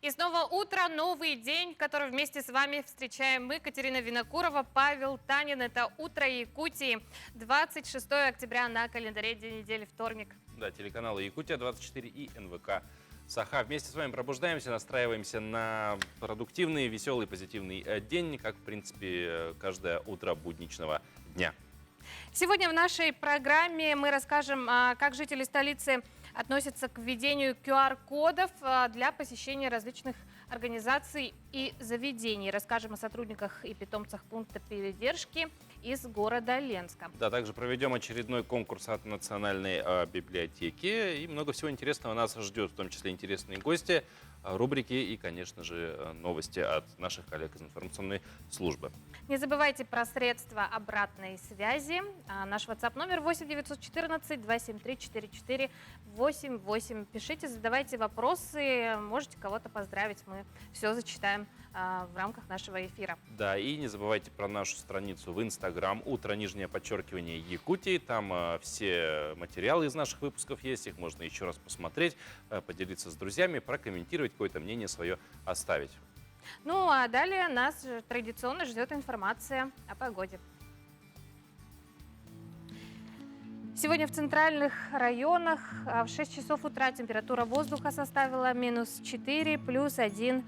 И снова утро, новый день, который вместе с вами встречаем мы, Катерина Винокурова, Павел Танин. Это «Утро Якутии», 26 октября на календаре, день недели, вторник. Да, телеканалы «Якутия-24» и НВК «Саха». Вместе с вами пробуждаемся, настраиваемся на продуктивный, веселый, позитивный день, как, в принципе, каждое утро будничного дня. Сегодня в нашей программе мы расскажем, как жители столицы относятся к введению QR-кодов для посещения различных организаций и заведений. Расскажем о сотрудниках и питомцах пункта передержки из города Ленска. Да, также проведем очередной конкурс от Национальной библиотеки. И много всего интересного нас ждет, в том числе интересные гости, рубрики и, конечно же, новости от наших коллег из информационной службы. Не забывайте про средства обратной связи. Наш WhatsApp номер 8 914 273 4488. Пишите, задавайте вопросы, можете кого-то поздравить. Мы все зачитаем в рамках нашего эфира. Да, и не забывайте про нашу страницу в Instagram _Якутии. Якутии. Там все материалы из наших выпусков есть, их можно еще раз посмотреть, поделиться с друзьями, прокомментировать, какое-то мнение свое оставить. Ну а далее нас традиционно ждет информация о погоде. Сегодня в центральных районах в 6 часов утра температура воздуха составила -4 плюс 1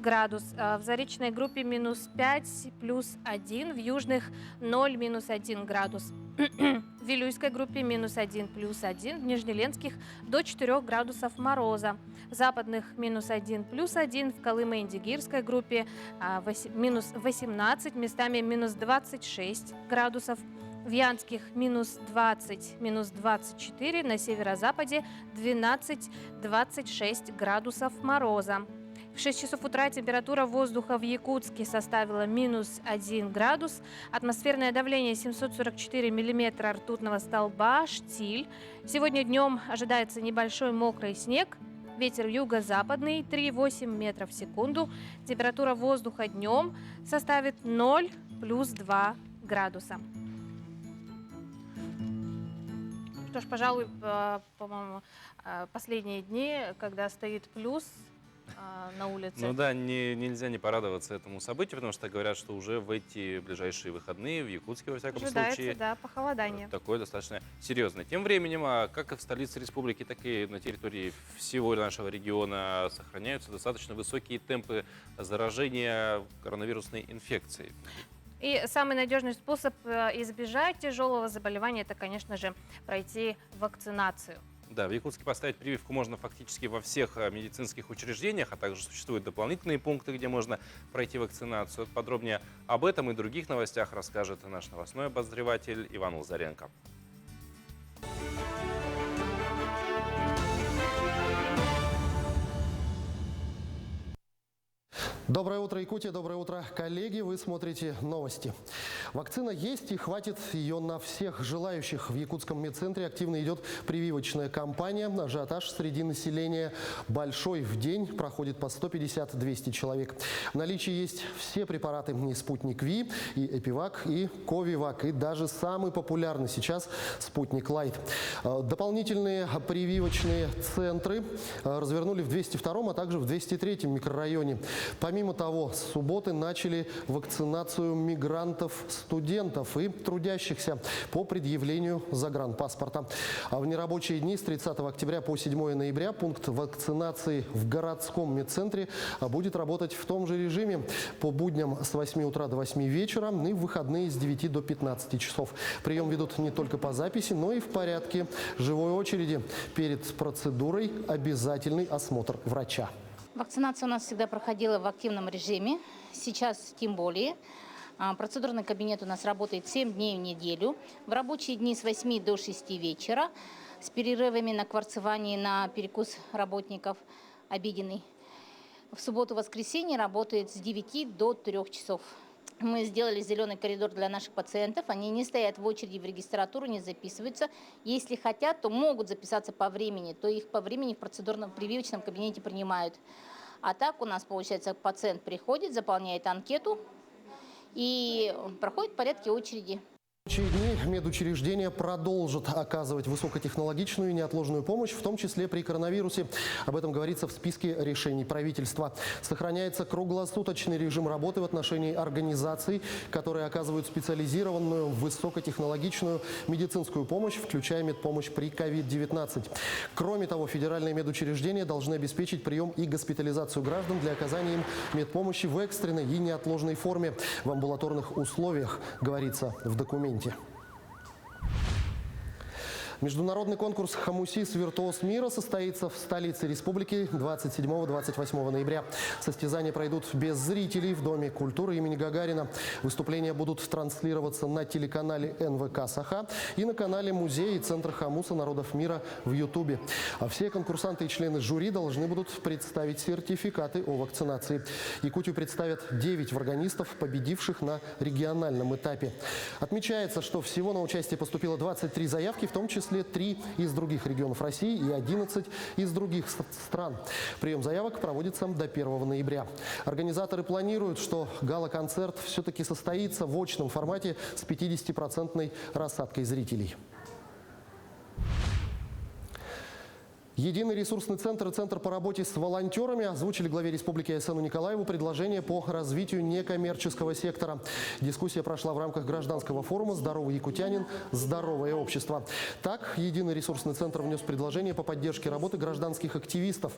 градус. В заречной группе -5 плюс 1, в южных 0 -1 градус. В Вилюйской группе -1 плюс 1, в Нижнеленских до 4 градусов мороза. В западных -1 плюс 1, в Колымо-Индигирской группе -18, местами -26 градусов. В Янских -20, -24, на северо-западе 12-26 градусов мороза. В 6 часов утра температура воздуха в Якутске составила -1 градус. Атмосферное давление 744 миллиметра ртутного столба, штиль. Сегодня днем ожидается небольшой мокрый снег. Ветер юго-западный 3,8 метров в секунду. Температура воздуха днем составит 0 плюс 2 градуса. Что ж, пожалуй, по-моему, последние дни, когда стоит плюс на улице. Ну да, нельзя не порадоваться этому событию, потому что говорят, что уже в эти ближайшие выходные в Якутске, во всяком случае, да, похолодание. Такое достаточно серьезное. Тем временем, как и в столице республики, так и на территории всего нашего региона сохраняются достаточно высокие темпы заражения коронавирусной инфекцией. И самый надежный способ избежать тяжелого заболевания – это, конечно же, пройти вакцинацию. Да, в Якутске поставить прививку можно фактически во всех медицинских учреждениях, а также существуют дополнительные пункты, где можно пройти вакцинацию. Подробнее об этом и других новостях расскажет наш новостной обозреватель Иван Лазаренко. Доброе утро, Якутия, доброе утро, коллеги. Вы смотрите новости. Вакцина есть и хватит ее на всех желающих. В Якутском медцентре активно идет прививочная кампания. Ажиотаж среди населения большой. В день проходит по 150-200 человек. В наличии есть все препараты: и «Спутник Ви», и «Эпивак», и «Ковивак», и даже самый популярный сейчас «Спутник Лайт». Дополнительные прививочные центры развернули в 202-м, а также в 203-м микрорайоне. Помимо того, с субботы начали вакцинацию мигрантов, студентов и трудящихся по предъявлению загранпаспорта. А в нерабочие дни с 30 октября по 7 ноября пункт вакцинации в городском медцентре будет работать в том же режиме по будням с 8 утра до 8 вечера и в выходные с 9 до 15 часов. Прием ведут не только по записи, но и в порядке живой очереди. Перед процедурой обязательный осмотр врача. Вакцинация у нас всегда проходила в активном режиме, сейчас тем более. Процедурный кабинет у нас работает 7 дней в неделю, в рабочие дни с 8 до 6 вечера, с перерывами на кварцевание, на перекус работников обеденный. В субботу-воскресенье работает с 9 до 3 часов. Мы сделали зеленый коридор для наших пациентов. Они не стоят в очереди в регистратуру, не записываются. Если хотят, то могут записаться по времени, то их по времени в процедурном прививочном кабинете принимают. А так у нас, получается, пациент приходит, заполняет анкету и проходит в порядке очереди. В следующие дни медучреждения продолжат оказывать высокотехнологичную и неотложную помощь, в том числе при коронавирусе. Об этом говорится в списке решений правительства. Сохраняется круглосуточный режим работы в отношении организаций, которые оказывают специализированную высокотехнологичную медицинскую помощь, включая медпомощь при COVID-19. Кроме того, федеральные медучреждения должны обеспечить прием и госпитализацию граждан для оказания им медпомощи в экстренной и неотложной форме в амбулаторных условиях, говорится в документе. Международный конкурс «Хомусис. Виртуоз мира» состоится в столице республики 27-28 ноября. Состязания пройдут без зрителей в Доме культуры имени Гагарина. Выступления будут транслироваться на телеканале НВК «Саха» и на канале Музея и Центра Хомуса народов мира в Ютубе. А все конкурсанты и члены жюри должны будут представить сертификаты о вакцинации. Якутию представят 9 варганистов, победивших на региональном этапе. Отмечается, что всего на участие поступило 23 заявки, в том числе 3 из других регионов России и 11 из других стран. Прием заявок проводится до 1 ноября. Организаторы планируют, что гала-концерт все-таки состоится в очном формате с 50% рассадкой зрителей. Единый ресурсный центр и Центр по работе с волонтерами озвучили главе республики Айсену Николаеву предложение по развитию некоммерческого сектора. Дискуссия прошла в рамках гражданского форума «Здоровый якутянин. Здоровое общество». Так, Единый ресурсный центр внес предложение по поддержке работы гражданских активистов.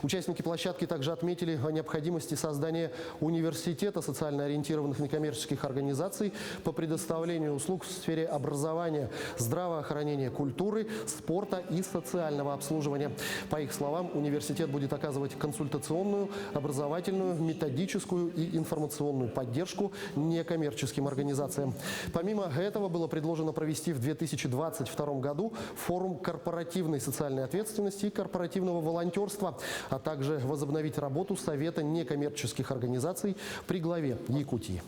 Участники площадки также отметили о необходимости создания университета социально ориентированных некоммерческих организаций по предоставлению услуг в сфере образования, здравоохранения, культуры, спорта и социального обслуживания. По их словам, университет будет оказывать консультационную, образовательную, методическую и информационную поддержку некоммерческим организациям. Помимо этого было предложено провести в 2022 году форум корпоративной социальной ответственности и корпоративного волонтерства, а также возобновить работу Совета некоммерческих организаций при главе Якутии.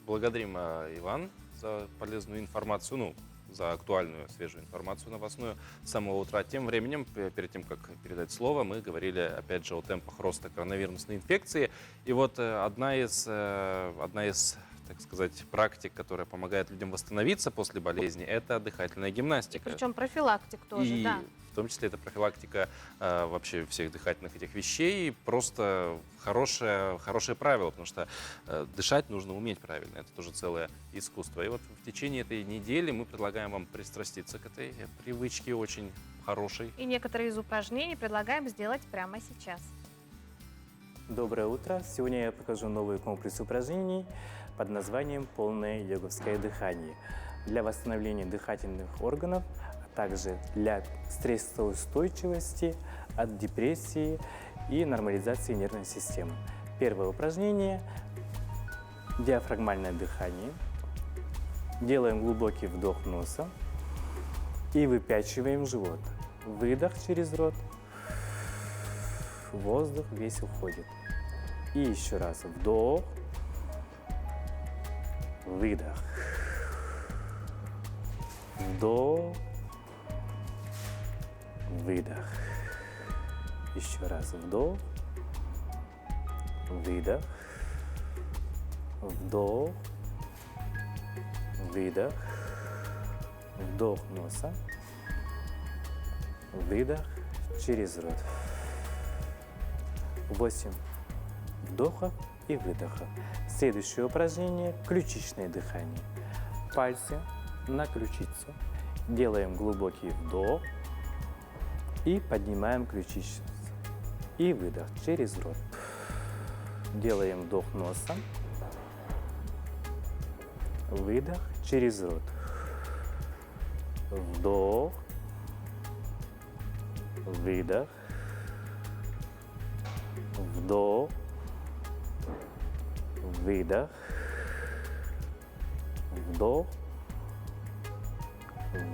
Благодарим, Иван, за полезную информацию, за актуальную, свежую информацию новостную с самого утра. Тем временем, перед тем, как передать слово, мы говорили, опять же, о темпах роста коронавирусной инфекции. И вот одна из, так сказать, практик, которая помогает людям восстановиться после болезни, это дыхательная гимнастика. Причем профилактик тоже, И да. в том числе это профилактика вообще всех дыхательных этих вещей. Просто хорошее правило, потому что дышать нужно уметь правильно. Это тоже целое искусство. И вот в течение этой недели мы предлагаем вам пристраститься к этой привычке очень хорошей. И некоторые из упражнений предлагаем сделать прямо сейчас. Доброе утро! Сегодня я покажу новый комплекс упражнений под названием «Полное йоговское дыхание» для восстановления дыхательных органов, а также для стрессоустойчивости, от депрессии и нормализации нервной системы. Первое упражнение – диафрагмальное дыхание. Делаем глубокий вдох носом и выпячиваем живот. Выдох через рот. Воздух весь уходит. И еще раз вдох, выдох, вдох, выдох. Еще раз вдох, выдох, вдох, выдох, вдох носа, выдох через рот. 8 вдохов и выдохов. Следующее упражнение – ключичное дыхание. Пальцы на ключицу. Делаем глубокий вдох и поднимаем ключицу. И выдох через рот. Делаем вдох носом. Выдох через рот. Вдох. Выдох. Вдох, выдох, вдох,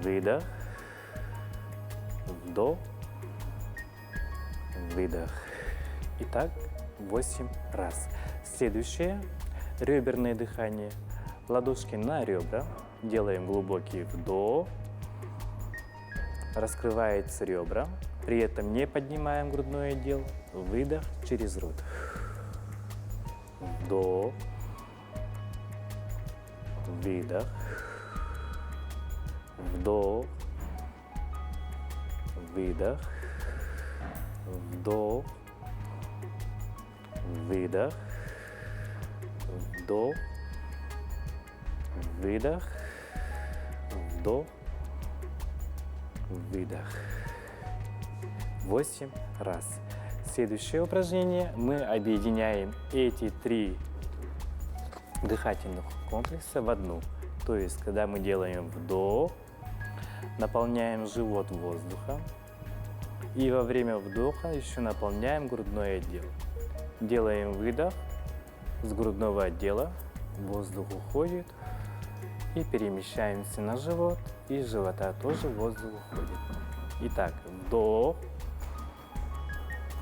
выдох, вдох, выдох. Итак, 8 раз. Следующее – реберное дыхание. Ладошки на ребра. Делаем глубокий вдох. Раскрываются ребра. При этом не поднимаем грудной отдел. Выдох через рот. вдох, выдох, вдох, выдох, вдох, выдох, вдох, выдох, вдох, выдох. 8 раз. Следующее упражнение. Мы объединяем эти 3 дыхательных комплекса в одну. То есть, когда мы делаем вдох, наполняем живот воздухом. И во время вдоха еще наполняем грудной отдел. Делаем выдох, с грудного отдела воздух уходит. И перемещаемся на живот, и с живота тоже воздух уходит. Итак, вдох,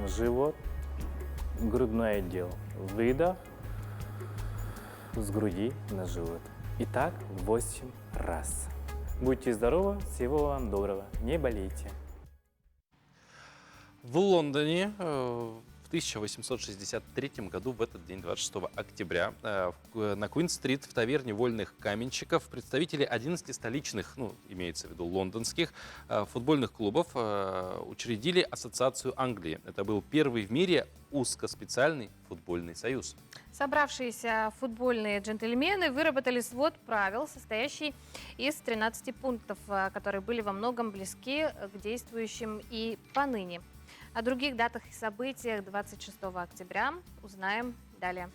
живот, грудной отдел, выдох, с груди на живот. Итак, 8 раз. Будьте здоровы, всего вам доброго, не болейте. В Лондоне в 1863 году, в этот день, 26 октября, на Куин-стрит в таверне вольных каменщиков представители 11 столичных, ну, имеется в виду лондонских, футбольных клубов учредили Ассоциацию Англии. Это был первый в мире узкоспециальный футбольный союз. Собравшиеся футбольные джентльмены выработали свод правил, состоящий из 13 пунктов, которые были во многом близки к действующим и поныне. О других датах и событиях 26 октября узнаем далее.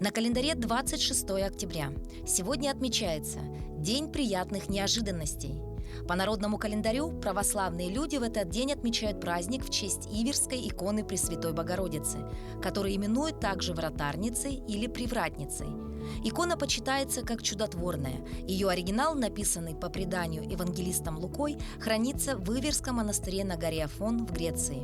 На календаре 26 октября. Сегодня отмечается День приятных неожиданностей. По народному календарю православные люди в этот день отмечают праздник в честь Иверской иконы Пресвятой Богородицы, которую именуют также Вратарницей или Привратницей. Икона почитается как чудотворная. Ее оригинал, написанный по преданию евангелистом Лукой, хранится в Иверском монастыре на горе Афон в Греции.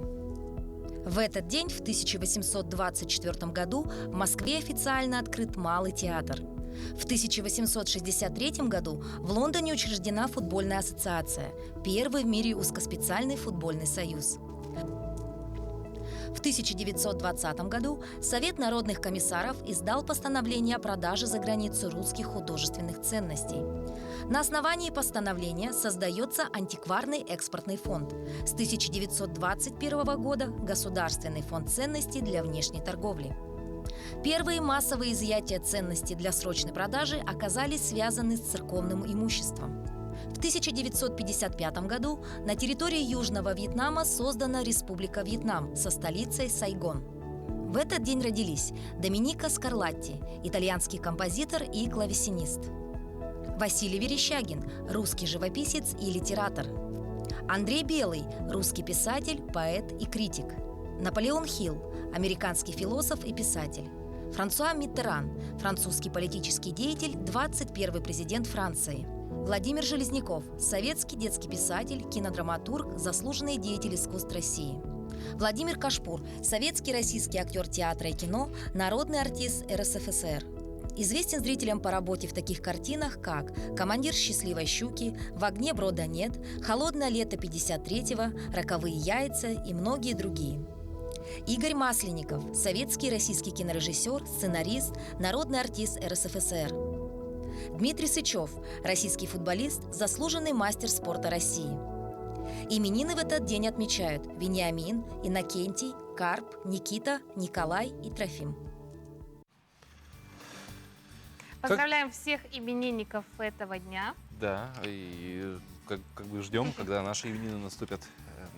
В этот день, в 1824 году, в Москве официально открыт Малый театр. В 1863 году в Лондоне учреждена футбольная ассоциация, первый в мире узкоспециальный футбольный союз. В 1920 году Совет народных комиссаров издал постановление о продаже за границу русских художественных ценностей. На основании постановления создается антикварный экспортный фонд. С 1921 года Государственный фонд ценностей для внешней торговли. Первые массовые изъятия ценностей для срочной продажи оказались связаны с церковным имуществом. В 1955 году на территории Южного Вьетнама создана Республика Вьетнам со столицей Сайгон. В этот день родились Доминика Скарлатти, итальянский композитор и клавесинист; Василий Верещагин, русский живописец и литератор; Андрей Белый, русский писатель, поэт и критик; Наполеон Хилл, американский философ и писатель; Франсуа Миттеран, французский политический деятель, 21-й президент Франции; Владимир Железняков, советский детский писатель, кинодраматург, заслуженный деятель искусств России; Владимир Кашпур, советский российский актер театра и кино, народный артист РСФСР. Известен зрителям по работе в таких картинах, как «Командир счастливой щуки», «В огне брода нет», «Холодное лето 53-го», «Роковые яйца» и многие другие. Игорь Масленников, советский и российский кинорежиссер, сценарист, народный артист РСФСР. Дмитрий Сычев, российский футболист, заслуженный мастер спорта России. Именины в этот день отмечают Вениамин, Иннокентий, Карп, Никита, Николай и Трофим. Поздравляем всех именинников этого дня. Да, и как бы ждем, когда наши именины наступят.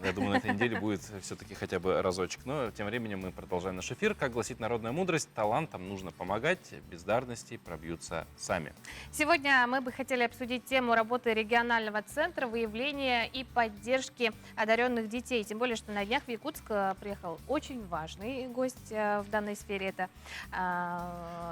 Я думаю, на этой неделе будет все-таки хотя бы разочек. Но тем временем мы продолжаем наш эфир. Как гласит народная мудрость, талантам нужно помогать, бездарности пробьются сами. Сегодня мы бы хотели обсудить тему работы регионального центра выявления и поддержки одаренных детей. Тем более, что на днях в Якутск приехал очень важный гость в данной сфере. Это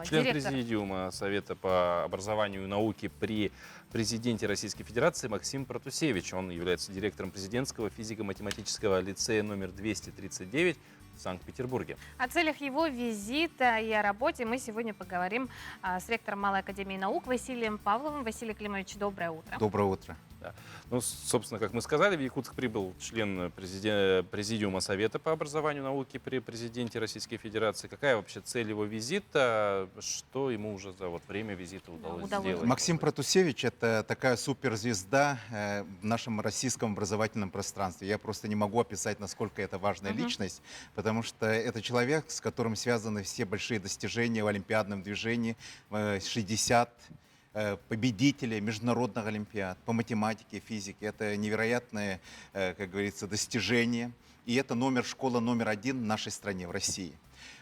член директор президиума Совета по образованию и науке при президенте Российской Федерации Максим Протусевич. Он является директором президентского физико-математического лицея номер 239 в Санкт-Петербурге. О целях его визита и о работе мы сегодня поговорим с ректором Малой академии наук Василием Павловым. Василий Климович, доброе утро. Доброе утро. Да. Ну, собственно, как мы сказали, в Якутск прибыл член Президиума Совета по образованию и науке при президенте Российской Федерации. Какая вообще цель его визита? Что ему уже за время визита удалось сделать? Максим Протусевич – это такая суперзвезда в нашем российском образовательном пространстве. Я просто не могу описать, насколько это важная личность, потому что это человек, с которым связаны все большие достижения в олимпиадном движении, 60 победителей международных олимпиад по математике, физике. Это невероятное, как говорится, достижение. И это школа номер 1 в нашей стране, в России.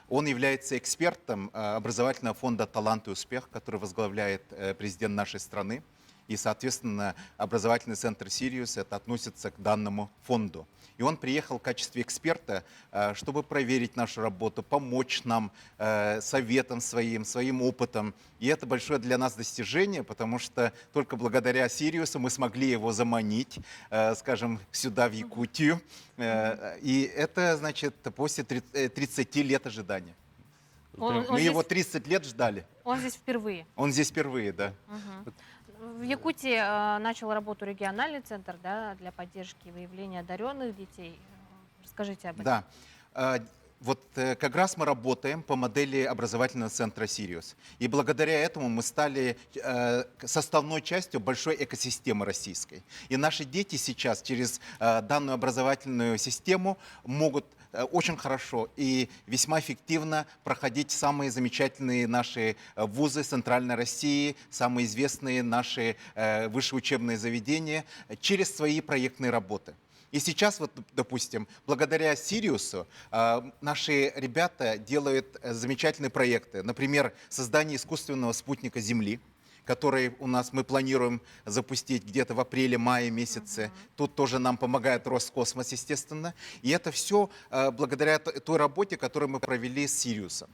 Он является экспертом образовательного фонда «Талант и успех», который возглавляет президент нашей страны. И, соответственно, образовательный центр «Сириус» это относится к данному фонду. И он приехал в качестве эксперта, чтобы проверить нашу работу, помочь нам советом своим опытом. И это большое для нас достижение, потому что только благодаря «Сириусу» мы смогли его заманить, скажем, сюда, в Якутию. И это, значит, после 30 лет ожидания. Мы его 30 лет ждали. Он здесь впервые. Он здесь впервые, да. В Якутии начал работу региональный центр, да, для поддержки и выявления одаренных детей. Расскажите об этом. Да. Вот как раз мы работаем по модели образовательного центра «Сириус». И благодаря этому мы стали составной частью большой экосистемы российской. И наши дети сейчас через данную образовательную систему могут очень хорошо и весьма эффективно проходить самые замечательные наши вузы Центральной России, самые известные наши высшие учебные заведения через свои проектные работы. И сейчас, вот, допустим, благодаря «Сириусу» наши ребята делают замечательные проекты. Например, создание искусственного спутника Земли, который мы планируем запустить где-то в апреле-мае месяце. Тут тоже нам помогает Роскосмос, естественно. И это все благодаря той работе, которую мы провели с «Сириусом».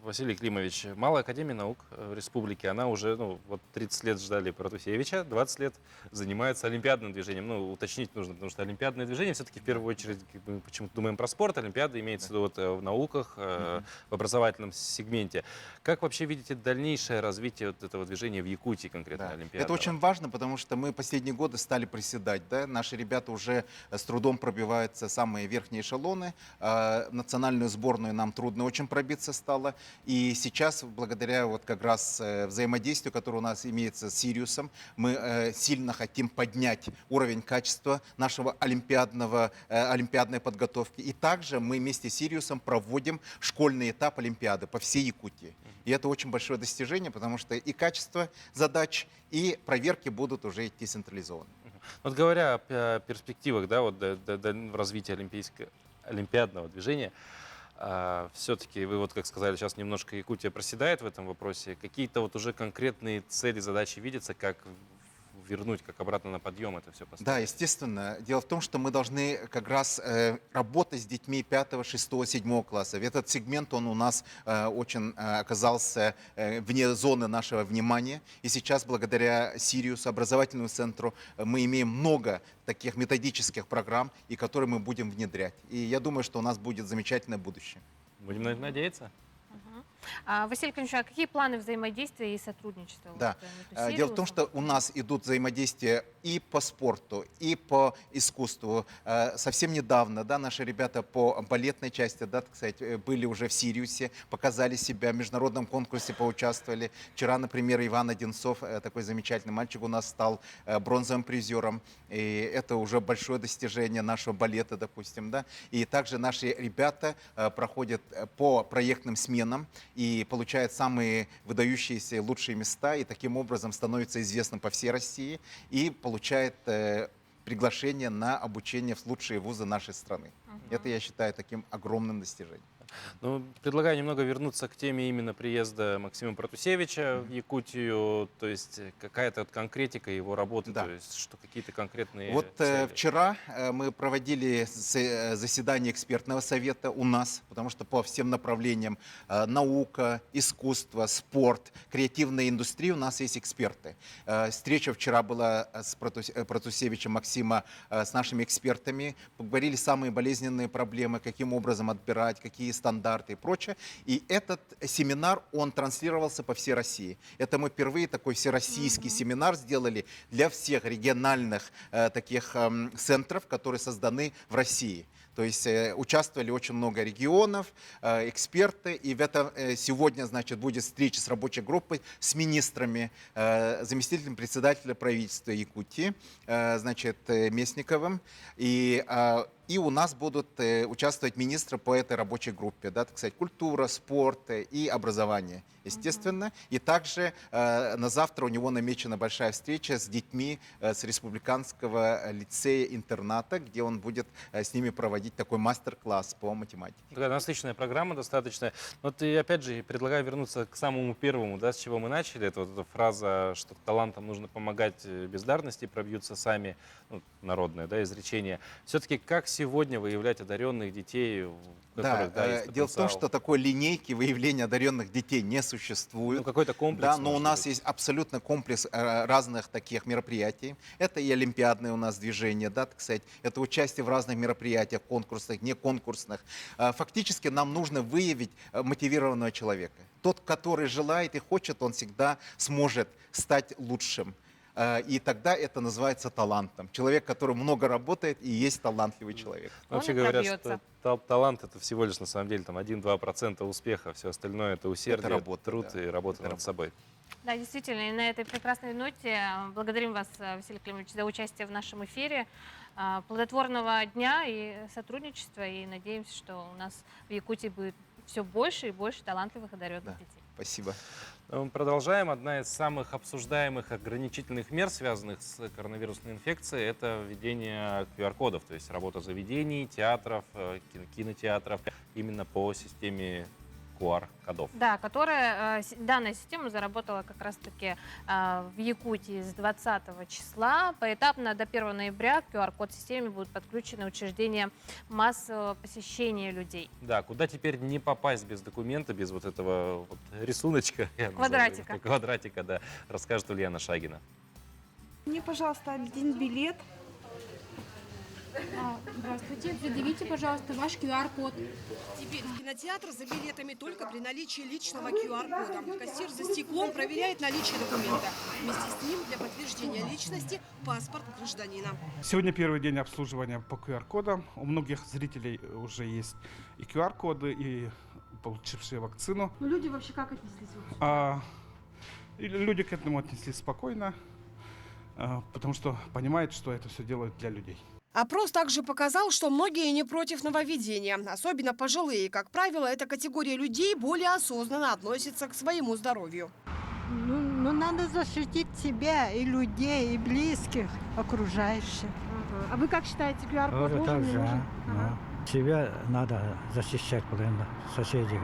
Василий Климович, Малая академия наук в республике, она уже 30 лет ждали Протусевича, 20 лет занимается олимпиадным движением. Уточнить нужно, потому что олимпиадное движение все-таки в первую очередь, мы почему-то думаем про спорт, олимпиада имеется в виду в науках, в образовательном сегменте. Как вообще видите дальнейшее развитие этого движения в Якутии конкретно, олимпиады? Это очень важно, потому что мы последние годы стали приседать. Да? Наши ребята уже с трудом пробиваются в самые верхние эшелоны. Национальную сборную нам трудно очень пробиться стало. И сейчас, благодаря как раз взаимодействию, которое у нас имеется с «Сириусом», мы сильно хотим поднять уровень качества нашего олимпиадной подготовки. И также мы вместе с «Сириусом» проводим школьный этап олимпиады по всей Якутии. И это очень большое достижение, потому что и качество задач, и проверки будут уже идти централизованно. Вот говоря о перспективах, да, в развитии олимпиадного движения, все-таки вы, как сказали, сейчас немножко Якутия проседает в этом вопросе. Какие-то уже конкретные цели, задачи видятся, как вернуть, как обратно на подъем это все поставить? Да, естественно. Дело в том, что мы должны как раз работать с детьми 5, 6, 7 класса. Этот сегмент, он у нас очень оказался вне зоны нашего внимания. И сейчас, благодаря «Сириусу», образовательному центру, мы имеем много таких методических программ, и которые мы будем внедрять. И я думаю, что у нас будет замечательное будущее. Будем на это надеяться. Василий Климович, а какие планы взаимодействия и сотрудничества? Да. Дело в том, что у нас идут взаимодействия и по спорту, и по искусству. Совсем недавно наши ребята по балетной части, кстати, были уже в «Сириусе», показали себя, в международном конкурсе поучаствовали. Вчера, например, Иван Одинцов, такой замечательный мальчик, у нас стал бронзовым призером. И это уже большое достижение нашего балета, допустим. Да? И также наши ребята проходят по проектным сменам и получают самые выдающиеся и лучшие места, и таким образом становится известным по всей России и получает приглашение на обучение в лучшие вузы нашей страны. Это, я считаю, таким огромным достижением. Ну, предлагаю немного вернуться к теме именно приезда Максима Протусевича в Якутию. То есть какая-то конкретика его работы, Да. то есть что какие-то конкретные Вот цели. вчера мы проводили заседание экспертного совета у нас, потому что по всем направлениям наука, искусство, спорт, креативная индустрия у нас есть эксперты. Встреча вчера была с Протусевичем Максима, с нашими экспертами. Поговорили самые болезненные проблемы, каким образом отбирать, какие стандарты и прочее. И этот семинар, он транслировался по всей России. Это мы впервые такой всероссийский семинар сделали для всех региональных таких центров, которые созданы в России. То есть участвовали очень много регионов, эксперты. И в этом сегодня, значит, будет встреча с рабочей группой, с министрами, заместителем председателя правительства Якутии, значит, Местниковым. И у нас будут участвовать министры по этой рабочей группе, да, так сказать, культура, спорт и образование, естественно. И также на завтра у него намечена большая встреча с детьми с республиканского лицея-интерната, где он будет с ними проводить такой мастер-класс по математике. Такая насыщенная программа достаточно. Вот и опять же предлагаю вернуться к самому первому, да, с чего мы начали. Это вот эта фраза, что талантам нужно помогать, бездарности пробьются сами, ну, народное, да, изречение. Все-таки как сегодня выявлять одаренных детей, у которых, да, есть дело в том, потенциал? что такой линейки выявления одаренных детей не существует. Ну, какой-то комплекс, Да, но у может нас быть. есть абсолютно комплекс разных таких мероприятий. Это и олимпиадные у нас движения, да, так сказать. Это участие в разных мероприятиях, конкурсных, неконкурсных. Фактически нам нужно выявить мотивированного человека. Тот, который желает и хочет, он всегда сможет стать лучшим. И тогда это называется талантом. Человек, который много работает и есть талантливый человек. Он Вообще и говорят, пробьется. что талант — это всего лишь на самом деле там 1-2% успеха, все остальное — это усердие, работа, труд да. и работа Это над работа. собой. Да, действительно, и на этой прекрасной ноте благодарим вас, Василий Климович, за участие в нашем эфире. Плодотворного дня и сотрудничества, и надеемся, что у нас в Якутии будет все больше и больше талантливых, одаренных Да. детей. Спасибо. Мы продолжаем. Одна из самых обсуждаемых ограничительных мер, связанных с коронавирусной инфекцией, это введение QR-кодов, то есть работа заведений, театров, кинотеатров именно по системе QR-кодов. Да, данная система заработала как раз-таки в Якутии с 20 числа. Поэтапно до 1 ноября к QR-код системе будут подключены учреждения массового посещения людей. Да, куда теперь не попасть без документа, без вот этого вот рисуночка. я назову, Квадратика. Квадратика, да, расскажет Ульяна Шагина. Мне, пожалуйста, один билет. Здравствуйте, предъявите, пожалуйста, ваш QR-код. Теперь в кинотеатр за билетами только при наличии личного QR-кода. Кассир за стеклом проверяет наличие документа. Вместе с ним для подтверждения личности паспорт гражданина. Сегодня первый день обслуживания по QR-кодам. У многих зрителей уже есть и QR-коды, и получившие вакцину. Ну, люди вообще как отнеслись? И люди к этому отнеслись спокойно, потому что понимают, что это все делают для людей. Опрос также показал, что многие не против нововведения. Особенно пожилые. Как правило, эта категория людей более осознанно относится к своему здоровью. Ну, надо защитить себя и людей, и близких, окружающих. А вы как считаете, QR-код Тоже нужен, так не же, нужен? Себя надо защищать, потому соседей.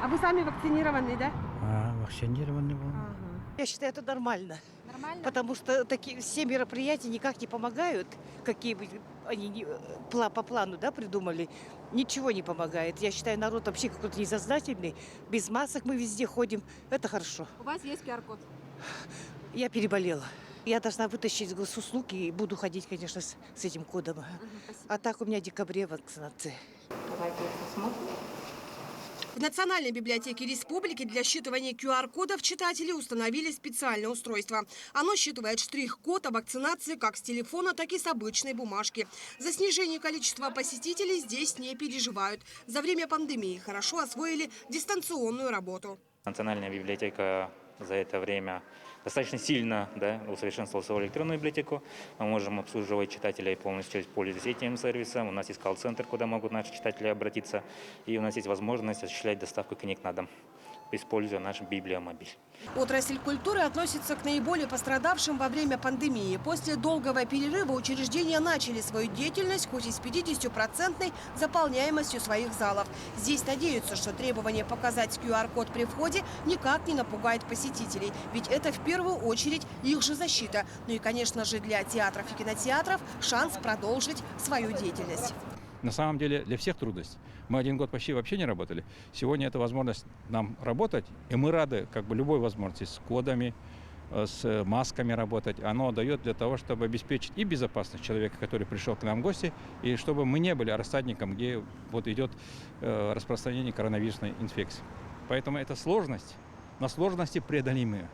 А вы сами вакцинированы, да? Вакцинированный был. Я считаю, это нормально. Нормально? Потому что такие все мероприятия никак не помогают, какие бы они по плану, да, придумали. Ничего не помогает. Я считаю, народ вообще какой-то несознательный. Без масок мы везде ходим. Это хорошо. У вас есть QR-код? Я переболела. Я должна вытащить госуслуги и буду ходить, конечно, с этим кодом. А так у меня в декабре вакцинация. Давайте посмотрим. В Национальной библиотеке республики для считывания QR-кодов читатели установили специальное устройство. Оно считывает штрих-код о вакцинации как с телефона, так и с обычной бумажки. За снижение количества посетителей здесь не переживают. За время пандемии хорошо освоили дистанционную работу. Национальная библиотека за это время достаточно сильно, да, усовершенствовала свою электронную библиотеку. Мы можем обслуживать читателей полностью, пользуясь этим сервисом. У нас есть колл-центр, куда могут наши читатели обратиться. И у нас есть возможность осуществлять доставку книг на дом. используя наш библиомобиль. Отрасль культуры относится к наиболее пострадавшим во время пандемии. После долгого перерыва учреждения начали свою деятельность, хоть и с 50% заполняемостью своих залов. Здесь надеются, что требование показать QR-код при входе никак не напугает посетителей. Ведь это в первую очередь их же защита. Ну и, конечно же, для театров и кинотеатров шанс продолжить свою деятельность. На самом деле для всех трудность. Мы 1 год почти вообще не работали. Сегодня это возможность нам работать, и мы рады любой возможности с кодами, с масками работать. Оно дает для того, чтобы обеспечить и безопасность человека, который пришел к нам в гости, и чтобы мы не были рассадником, где идет распространение коронавирусной инфекции. Поэтому это сложность, но сложности преодолимые.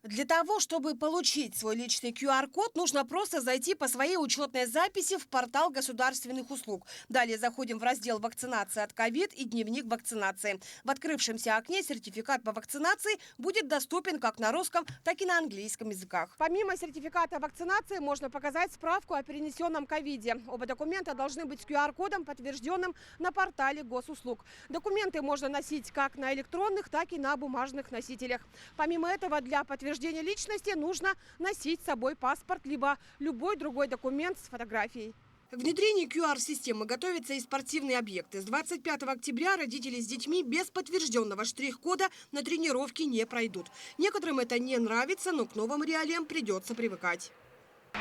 Для того, чтобы получить свой личный QR-код, нужно просто зайти по своей учетной записи в портал государственных услуг. Далее заходим в раздел «Вакцинация от ковид» и «Дневник вакцинации». В открывшемся окне сертификат по вакцинации будет доступен как на русском, так и на английском языках. Помимо сертификата вакцинации можно показать справку о перенесенном ковиде. Оба документа должны быть с QR-кодом, подтвержденным на портале госуслуг. Документы можно носить как на электронных, так и на бумажных носителях. Помимо этого, для подтверждения личности нужно носить с собой паспорт, либо любой другой документ с фотографией. Внедрение QR-системы готовятся и спортивные объекты. С 25 октября родители с детьми без подтвержденного штрих-кода на тренировки не пройдут. Некоторым это не нравится, но к новым реалиям придется привыкать.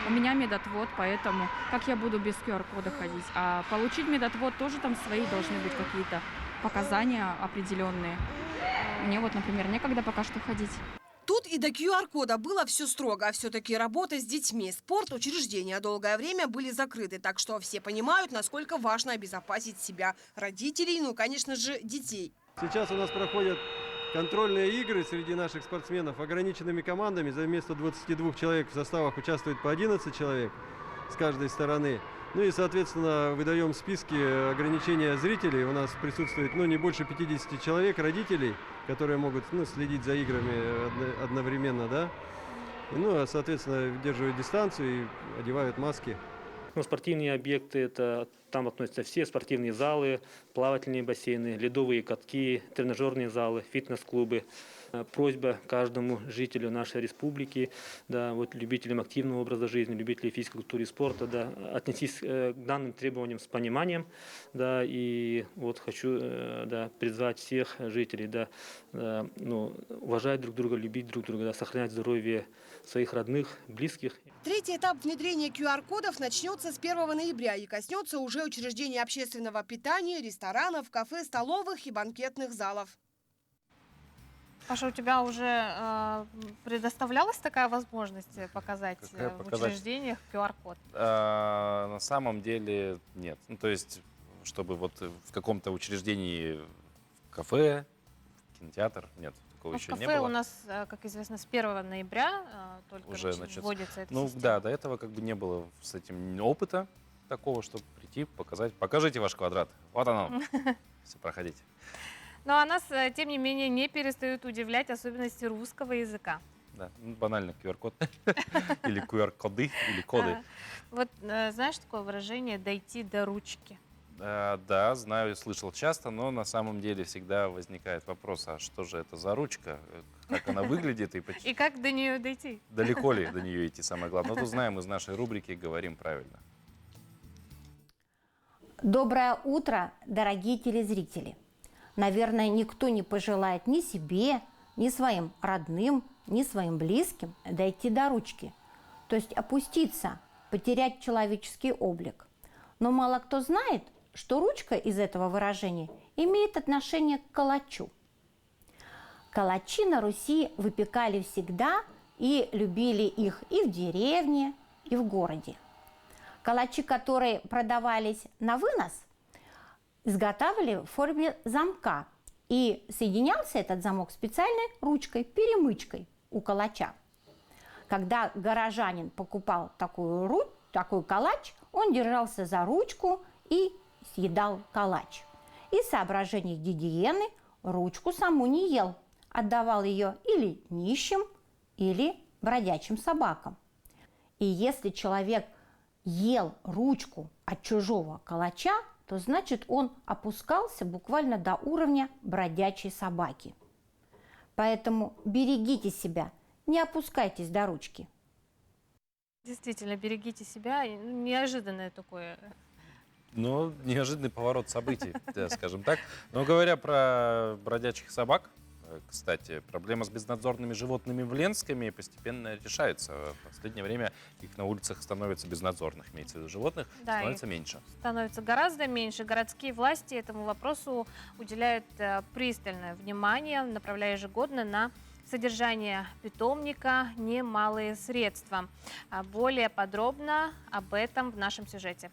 У меня медотвод, поэтому как я буду без QR-кода ходить? А получить медотвод тоже там свои должны быть какие-то показания определенные. Мне например, некогда пока что ходить. Тут и до QR-кода было все строго, а все-таки работа с детьми. Спорт, учреждения долгое время были закрыты, так что все понимают, насколько важно обезопасить себя, родителей, ну, конечно же, детей. Сейчас у нас проходят контрольные игры среди наших спортсменов ограниченными командами. За вместо 22 человек в составах участвует по 11 человек с каждой стороны. Ну и, соответственно, выдаем списки ограничения зрителей. У нас присутствует не больше 50 человек, родителей, которые могут следить за играми одновременно, да. Ну, соответственно, выдерживают дистанцию и одевают маски. Спортивные объекты, там относятся все спортивные залы, плавательные бассейны, ледовые катки, тренажерные залы, фитнес-клубы. Просьба каждому жителю нашей республики, любителям активного образа жизни, любителям физической культуры и спорта, отнестись к данным требованиям с пониманием. И хочу призвать всех жителей уважать друг друга, любить друг друга, сохранять здоровье своих родных, близких. Третий этап внедрения QR-кодов начнется с 1 ноября и коснется уже учреждений общественного питания, ресторанов, кафе, столовых и банкетных залов. Паша, у тебя уже предоставлялась такая возможность показать в учреждениях QR-код? На самом деле нет. То есть, чтобы в каком-то учреждении, кафе, кинотеатр, нет. Такого еще не было. Кафе у нас, как известно, с 1 ноября только уже вводится эта система. Да, до этого не было с этим опыта такого, чтобы прийти, показать. Покажите ваш квадрат. Вот оно. Все, проходите. Но нас, тем не менее, не перестают удивлять особенности русского языка. Да, банально QR-код. Или QR-коды, или коды. Знаешь такое выражение «дойти до ручки»? Да, знаю, слышал часто, но на самом деле всегда возникает вопрос, а что же это за ручка, как она выглядит и как до нее дойти? Далеко ли до нее идти, самое главное. Но тут знаем, из нашей рубрики говорим правильно. Доброе утро, дорогие телезрители. Наверное, никто не пожелает ни себе, ни своим родным, ни своим близким дойти до ручки, то есть опуститься, потерять человеческий облик. Но мало кто знает, что ручка из этого выражения имеет отношение к калачу. Калачи на Руси выпекали всегда и любили их и в деревне, и в городе. Калачи, которые продавались на вынос, изготавливали в форме замка, и соединялся этот замок специальной ручкой, перемычкой у калача. Когда горожанин покупал такой калач, он держался за ручку и съедал калач. Из соображений гигиены ручку саму не ел, отдавал ее или нищим, или бродячим собакам. И если человек ел ручку от чужого калача, то значит он опускался буквально до уровня бродячей собаки. Поэтому берегите себя, не опускайтесь до ручки. Действительно, берегите себя. Неожиданное такое. Ну, неожиданный поворот событий, скажем так. Но говоря про бродячих собак, кстати, проблема с безнадзорными животными в Ленском постепенно решается. В последнее время их на улицах становится безнадзорных, имеется в виду животных, Да, становится меньше. Становится гораздо меньше. Городские власти этому вопросу уделяют пристальное внимание, направляя ежегодно на содержание питомника немалые средства. Более подробно об этом в нашем сюжете.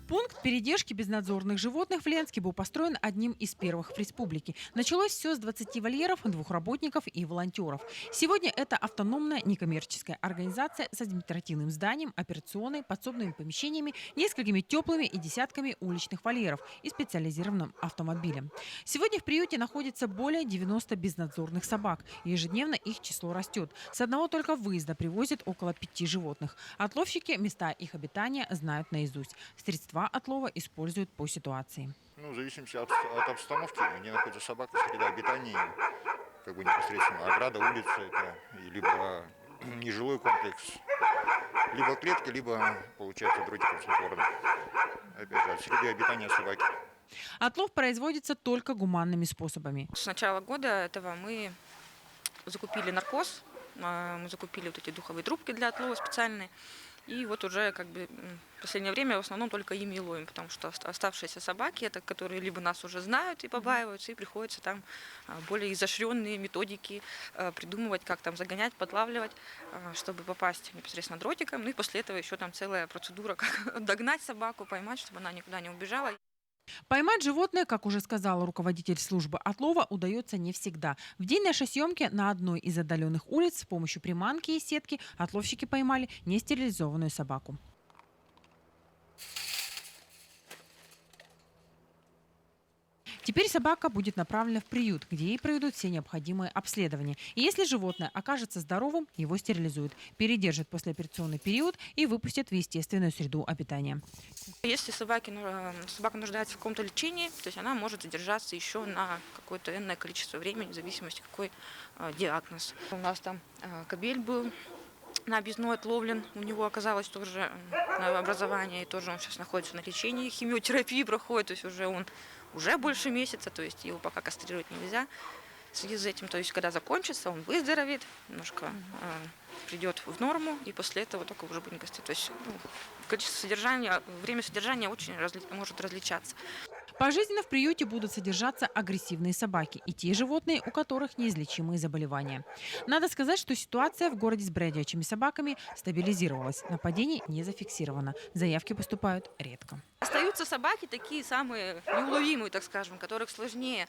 Пункт передержки безнадзорных животных в Ленске был построен одним из первых в республике. Началось все с 20 вольеров, 2 работников и волонтеров. Сегодня это автономная некоммерческая организация с административным зданием, операционной, подсобными помещениями, несколькими теплыми и десятками уличных вольеров и специализированным автомобилем. Сегодня в приюте находится более 90 безнадзорных собак. Ежедневно их число растет. С одного только выезда привозят около 5 животных. Отловщики места их обитания знают наизусть. Средства отлова используют по ситуации. Ну, в зависимости от обстановки, где находится собака, среда обитания, как бы непосредственно ограда, улица, это либо нежилой комплекс, либо клетка, либо, получается, дротиком снотворным. Опять же, от среды обитания собаки. Отлов производится только гуманными способами. С начала года этого мы закупили наркоз, мы закупили вот эти духовые трубки для отлова специальные. И вот уже как бы в последнее время в основном только ими и ловим, потому что оставшиеся собаки, это которые либо нас уже знают и побаиваются, и приходится там более изощренные методики придумывать, как там загонять, подлавливать, чтобы попасть непосредственно дротиком. Ну и после этого еще там целая процедура, как догнать собаку, поймать, чтобы она никуда не убежала. Поймать животное, как уже сказала руководитель службы отлова, удается не всегда. В день нашей съемки на одной из отдаленных улиц с помощью приманки и сетки отловщики поймали нестерилизованную собаку. Теперь собака будет направлена в приют, где ей проведут все необходимые обследования. И если животное окажется здоровым, его стерилизуют, передержат послеоперационный период и выпустят в естественную среду обитания. Если собака нуждается в каком-то лечении, то есть она может задержаться еще на какое-то энное количество времени, в зависимости какой диагноз. У нас там кобель был на объездной отловлен, у него оказалось тоже образование, и тоже он сейчас находится на лечении, химиотерапии проходит, то есть уже больше месяца, то есть его пока кастрировать нельзя в связи с этим. То есть когда закончится, он выздоровеет, немножко придет в норму, и после этого только уже будет кастрировать. То есть количество содержания, время содержания очень может различаться. Пожизненно в приюте будут содержаться агрессивные собаки и те животные, у которых неизлечимые заболевания. Надо сказать, что ситуация в городе с бродячими собаками стабилизировалась. Нападений не зафиксировано. Заявки поступают редко. Остаются собаки такие самые неуловимые, так скажем, которых сложнее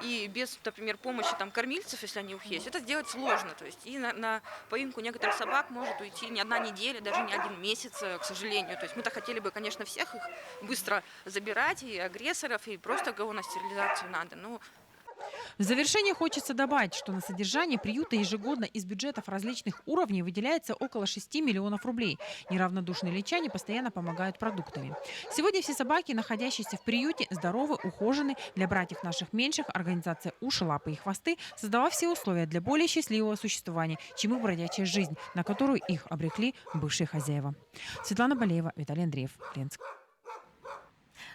и без, например, помощи там, кормильцев, если они у них есть, это сделать сложно. То есть и на поимку некоторых собак может уйти не одна неделя, даже не 1 месяц, к сожалению. То есть мы-то хотели бы, конечно, всех их быстро забирать, и агрессоров, и просто кого на стерилизацию надо. Но В завершение хочется добавить, что на содержание приюта ежегодно из бюджетов различных уровней выделяется около 6 миллионов рублей. Неравнодушные лечане постоянно помогают продуктами. Сегодня все собаки, находящиеся в приюте, здоровы, ухожены. Для братьев наших меньших организация «Уши, лапы и хвосты» создала все условия для более счастливого существования, чем их бродячая жизнь, на которую их обрекли бывшие хозяева. Светлана Болеева, Виталий Андреев, Ленск.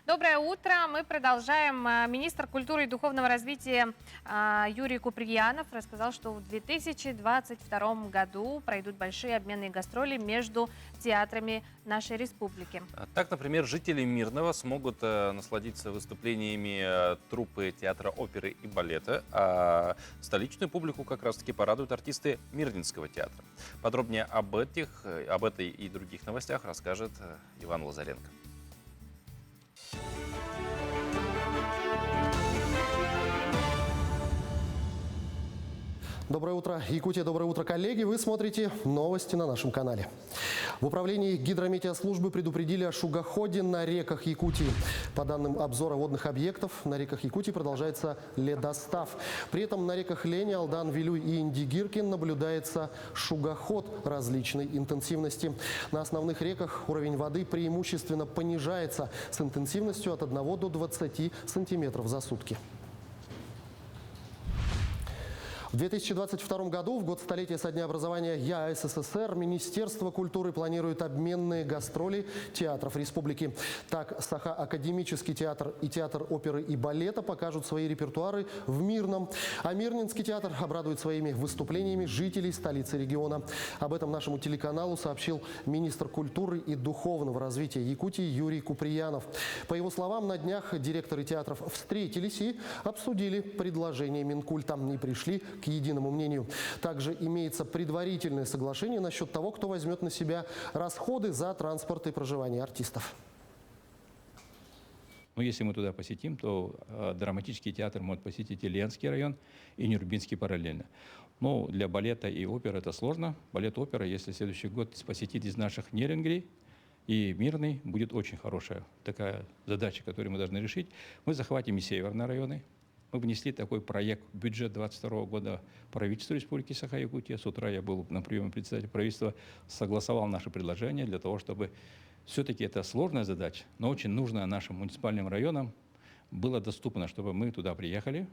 Доброе утро. Мы продолжаем. Министр культуры и духовного развития Юрий Куприянов рассказал, что в 2022 году пройдут большие обменные гастроли между театрами нашей республики. Так, например, жители Мирного смогут насладиться выступлениями труппы театра оперы и балета, а столичную публику как раз-таки порадуют артисты Мирнинского театра. Подробнее об этой и других новостях расскажет Иван Лазаренко. Доброе утро, Якутия, доброе утро, коллеги. Вы смотрите новости на нашем канале. В управлении гидрометеослужбы предупредили о шугоходе на реках Якутии. По данным обзора водных объектов, на реках Якутии продолжается ледостав. При этом на реках Лени, Алдан, Вилюй и Индигиркин наблюдается шугоход различной интенсивности. На основных реках уровень воды преимущественно понижается с интенсивностью от 1 до 20 сантиметров за сутки. В 2022 году, в год столетия со дня образования ЯА СССР, Министерство культуры планирует обменные гастроли театров республики. Так, Саха-академический театр и театр оперы и балета покажут свои репертуары в Мирном. А Мирнинский театр обрадует своими выступлениями жителей столицы региона. Об этом нашему телеканалу сообщил министр культуры и духовного развития Якутии Юрий Куприянов. По его словам, на днях директоры театров встретились и обсудили предложение Минкульта и пришли к единому мнению. Также имеется предварительное соглашение насчет того, кто возьмет на себя расходы за транспорт и проживание артистов. Но если мы туда посетим, то драматический театр может посетить и Ленский район, и Нюрнбергский параллельно. Но для балета и оперы это сложно. Балет, опера, если следующий год посетить из наших Нерингри и Мирный, будет очень хорошая такая задача, которую мы должны решить. Мы захватим и северные районы. Мы внесли такой проект в бюджет 2022 года правительства Республики Саха-Якутия. С утра я был на приеме председателя правительства, согласовал наши предложения для того, чтобы все-таки это сложная задача, но очень нужная нашим муниципальным районам было доступно, чтобы мы туда приехали.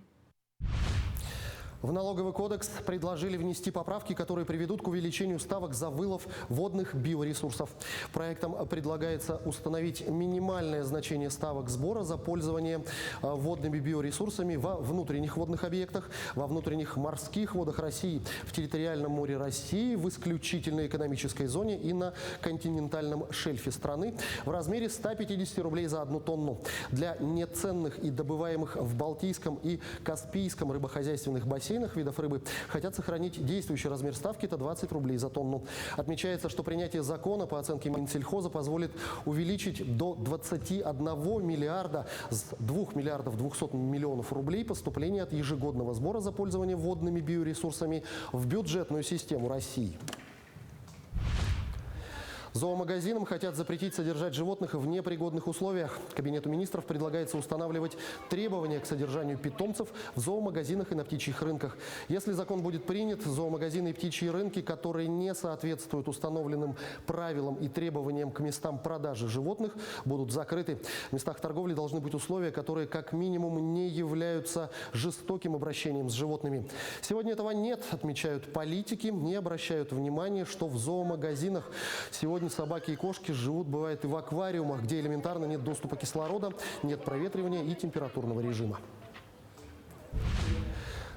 В налоговый кодекс предложили внести поправки, которые приведут к увеличению ставок за вылов водных биоресурсов. Проектом предлагается установить минимальное значение ставок сбора за пользование водными биоресурсами во внутренних водных объектах, во внутренних морских водах России, в территориальном море России, в исключительной экономической зоне и на континентальном шельфе страны в размере 150 рублей за 1 тонну. Для неценных и добываемых в Балтийском и Каспийском рыбохозяйственных бассейнах видов рыбы хотят сохранить действующий размер ставки – это 20 рублей за тонну. Отмечается, что принятие закона, по оценке Минсельхоза, позволит увеличить до 21 миллиарда с 2 миллиардов 200 миллионов рублей поступления от ежегодного сбора за пользование водными биоресурсами в бюджетную систему России. Зоомагазинам хотят запретить содержать животных в непригодных условиях. Кабинету министров предлагается устанавливать требования к содержанию питомцев в зоомагазинах и на птичьих рынках. Если закон будет принят, зоомагазины и птичьи рынки, которые не соответствуют установленным правилам и требованиям к местам продажи животных, будут закрыты. В местах торговли должны быть условия, которые как минимум не являются жестоким обращением с животными. Сегодня этого нет, отмечают политики, не обращают внимания, что в зоомагазинах сегодня собаки и кошки живут, бывает, и в аквариумах, где элементарно нет доступа кислорода, нет проветривания и температурного режима.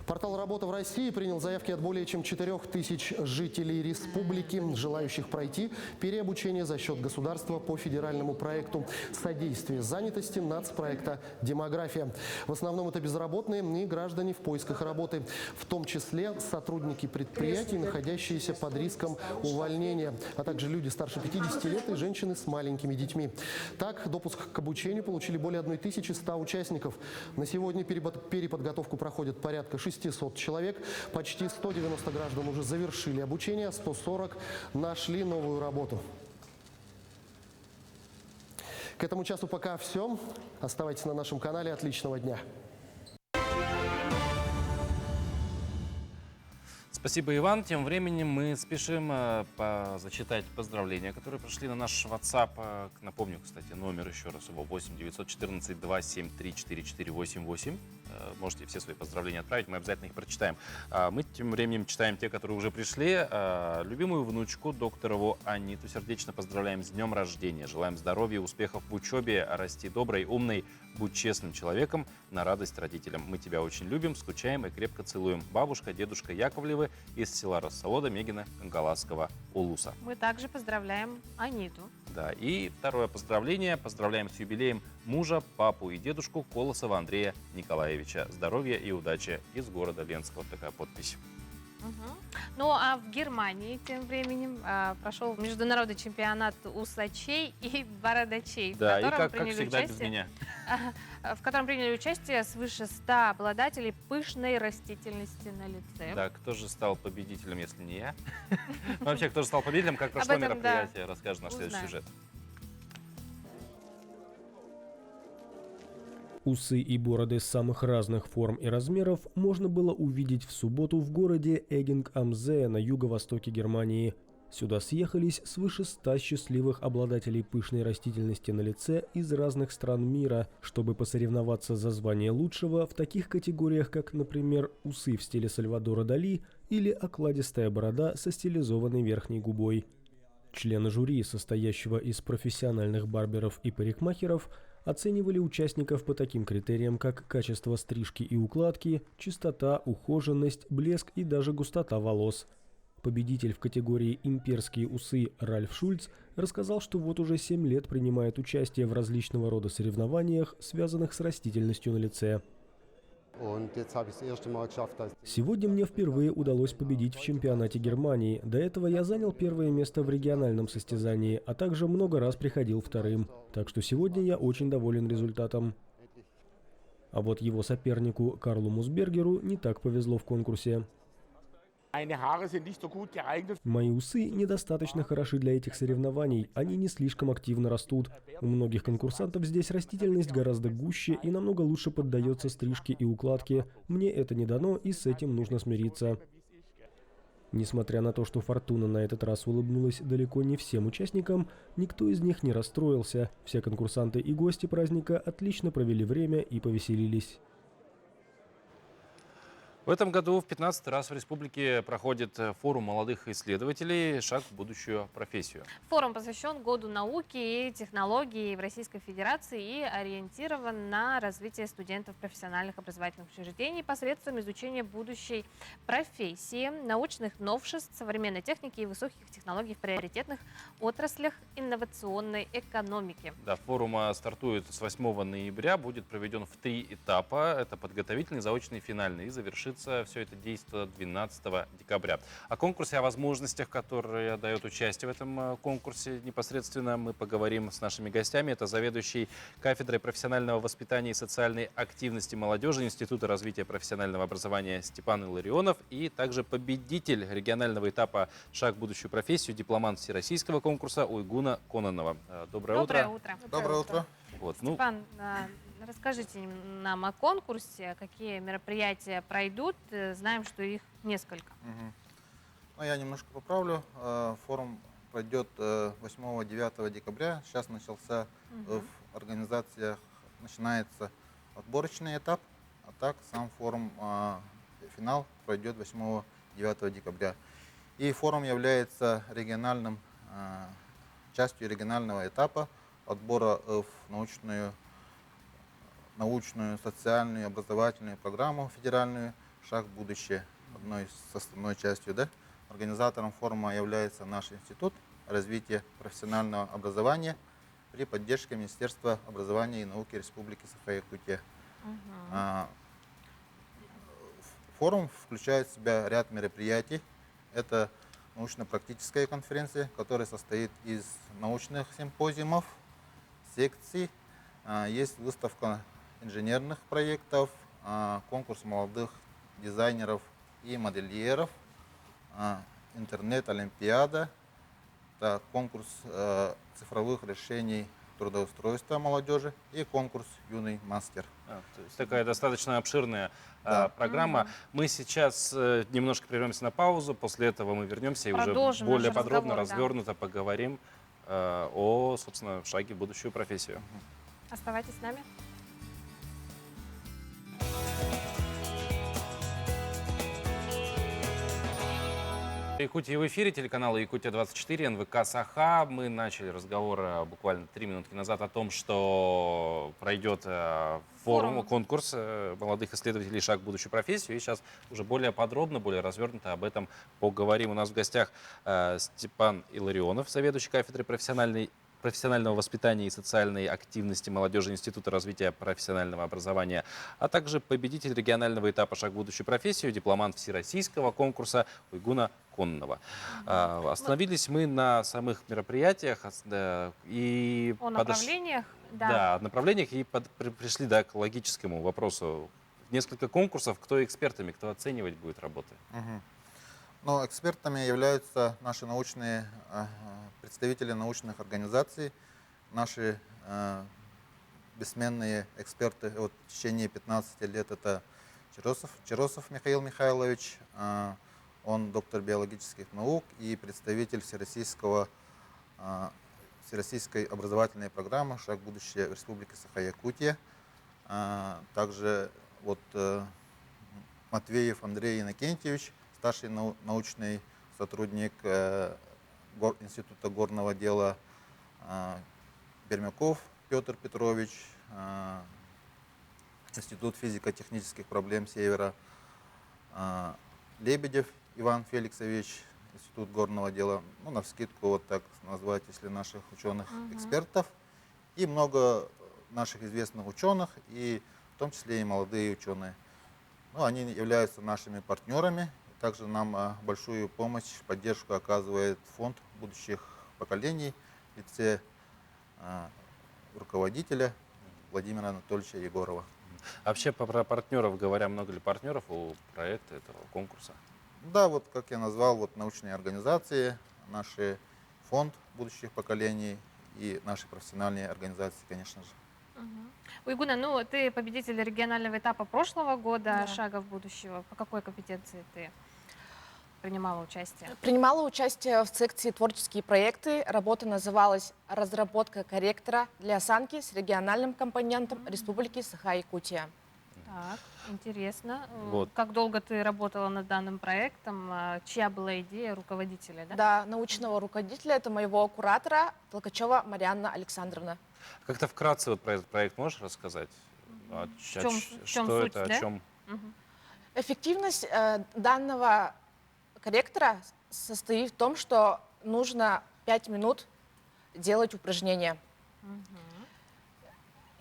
Портал «Работа в России» принял заявки от более чем 4000 жителей республики, желающих пройти переобучение за счет государства по федеральному проекту «Содействие занятости» нацпроекта «Демография». В основном это безработные и граждане в поисках работы, в том числе сотрудники предприятий, находящиеся под риском увольнения, а также люди старше 50 лет и женщины с маленькими детьми. Так, допуск к обучению получили более 1100 участников. На сегодня переподготовку проходит порядка 600 человек, почти 190 граждан уже завершили обучение, 140 нашли новую работу. К этому часу пока все. Оставайтесь на нашем канале. Отличного дня. Спасибо, Иван. Тем временем мы спешим зачитать поздравления, которые пришли на наш WhatsApp. Напомню, кстати, номер еще раз его 8 914 273 4488. Можете все свои поздравления отправить, мы обязательно их прочитаем. Мы тем временем читаем те, которые уже пришли. Любимую внучку, докторову Аниту, сердечно поздравляем с днем рождения. Желаем здоровья, успехов в учебе, расти доброй, умной, будь честным человеком, на радость родителям. Мы тебя очень любим, скучаем и крепко целуем. Бабушка, дедушка Яковлевы из села Рассавода Мегина Галасского Улуса. Мы также поздравляем Аниту. Да, и второе поздравление. Поздравляем с юбилеем мужа, папу и дедушку Колосова Андрея Николаевича. Здоровья и удачи из города Ленска. Вот такая подпись. Ну а в Германии тем временем прошел международный чемпионат усачей и бородачей, Да, в котором и как всегда без меня. В котором приняли участие свыше 100 обладателей пышной растительности на лице. Да, кто же стал победителем, если не я? Вообще, кто же стал победителем, как прошло мероприятие, расскажет наш следующий сюжет. Усы и бороды самых разных форм и размеров можно было увидеть в субботу в городе Эгинг-Амзе на юго-востоке Германии. Сюда съехались свыше 100 счастливых обладателей пышной растительности на лице из разных стран мира, чтобы посоревноваться за звание лучшего в таких категориях, как, например, усы в стиле Сальвадора Дали или окладистая борода со стилизованной верхней губой. Члены жюри, состоящего из профессиональных барберов и парикмахеров, оценивали участников по таким критериям, как качество стрижки и укладки, чистота, ухоженность, блеск и даже густота волос. Победитель в категории «Имперские усы» Ральф Шульц рассказал, что вот уже 7 лет принимает участие в различного рода соревнованиях, связанных с растительностью на лице. Сегодня мне впервые удалось победить в чемпионате Германии. До этого я занял первое место в региональном состязании, а также много раз приходил вторым. Так что сегодня я очень доволен результатом. А вот его сопернику Карлу Мусбергеру не так повезло в конкурсе. Мои усы недостаточно хороши для этих соревнований, они не слишком активно растут. У многих конкурсантов здесь растительность гораздо гуще и намного лучше поддается стрижке и укладке. Мне это не дано, и с этим нужно смириться. Несмотря на то, что фортуна на этот раз улыбнулась далеко не всем участникам, никто из них не расстроился. Все конкурсанты и гости праздника отлично провели время и повеселились. В этом году в 15-й раз в республике проходит форум молодых исследователей «Шаг в будущую профессию». Форум посвящен Году науки и технологий в Российской Федерации и ориентирован на развитие студентов профессиональных образовательных учреждений посредством изучения будущей профессии, научных новшеств, современной техники и высоких технологий в приоритетных отраслях инновационной экономики. Да, форум стартует с 8 ноября, будет проведен в 3 этапа. Это подготовительный, заочный и финальный. И завершится все это действие 12 декабря. О конкурсе, о возможностях, которые дает участие в этом конкурсе, непосредственно мы поговорим с нашими гостями. Это заведующий кафедрой профессионального воспитания и социальной активности молодежи Института развития профессионального образования Степан Илларионов и также победитель регионального этапа «Шаг в будущую профессию», дипломант всероссийского конкурса Уйгуна Кононова. Доброе утро. Доброе утро. Вот, Степан, расскажите нам о конкурсе, какие мероприятия пройдут. Знаем, что их несколько. Ну, я немножко поправлю. Форум пройдет 8-9 декабря. Сейчас начался в организациях, начинается отборочный этап, а так сам форум, финал пройдет 8-9 декабря. И форум является региональным, частью регионального этапа отбора в научную, социальную, образовательную программу федеральную «Шаг в будущее», одной составной частью. Да? Организатором форума является наш Институт развития профессионального образования при поддержке Министерства образования и науки Республики Саха-Якутия. Форум включает в себя ряд мероприятий. Это научно-практическая конференция, которая состоит из научных симпозиумов, секций. Есть выставка инженерных проектов, конкурс молодых дизайнеров и модельеров, интернет-олимпиада, конкурс цифровых решений трудоустройства молодежи и конкурс «Юный мастер». То есть такая достаточно обширная программа. Мы сейчас немножко прервемся на паузу, после этого мы вернемся и уже более подробно, развернуто поговорим о, собственно, шаге в будущую профессию. Оставайтесь с нами. Якутия в эфире, телеканал Якутия-24, НВК Саха. Мы начали разговор буквально 3 минутки назад о том, что пройдет форум, конкурс молодых исследователей «Шаг в будущую профессию». И сейчас уже более подробно, более развернуто об этом поговорим. У нас в гостях Степан Илларионов, заведующий кафедрой профессионального воспитания и социальной активности молодежи Института развития профессионального образования, а также победитель регионального этапа «Шаг в будущую профессию», дипломант всероссийского конкурса Уйгуна Кононова. Остановились мы на самых мероприятиях и о направлениях, направлениях и пришли к логическому вопросу. Несколько конкурсов, кто экспертами, кто оценивать будет работы? Но экспертами являются наши научные представители научных организаций, наши бессменные эксперты. Вот в течение 15 лет это Чиросов Михаил Михайлович. Он доктор биологических наук и представитель Всероссийской образовательной программы «Шаг в будущее» в Республике Саха-Якутия. Также вот Матвеев Андрей Иннокентьевич, старший научный сотрудник Института горного дела, Бермяков Петр Петрович, Институт физико-технических проблем Севера, Лебедев Иван Феликсович, Институт горного дела, ну, навскидку вот так назвать, если наших ученых-экспертов, и много наших известных ученых, и в том числе и молодые ученые. Ну, они являются нашими партнерами. Также нам большую помощь, поддержку оказывает фонд будущих поколений в лице руководителя Владимира Анатольевича Егорова. А вообще про партнеров говоря, много ли партнеров у проекта этого конкурса? Да, вот как я назвал, вот научные организации, наш фонд будущих поколений и наши профессиональные организации, конечно же. Уйгуна, ну ты победитель регионального этапа прошлого года «Шага в будущего». По какой компетенции ты принимала участие? Принимала участие в секции «Творческие проекты». Работа называлась «Разработка корректора для осанки с региональным компонентом Республики Саха-Якутия». Так, интересно. Вот. Как долго ты работала над данным проектом? Чья была идея руководителя? Да? Да, научного руководителя, это моего куратора Толкачева Марианна Александровна. Как-то вкратце вот про этот проект можешь рассказать? В чем что суть, это, да? о чем? Эффективность данного корректора состоит в том, что нужно 5 минут делать упражнения.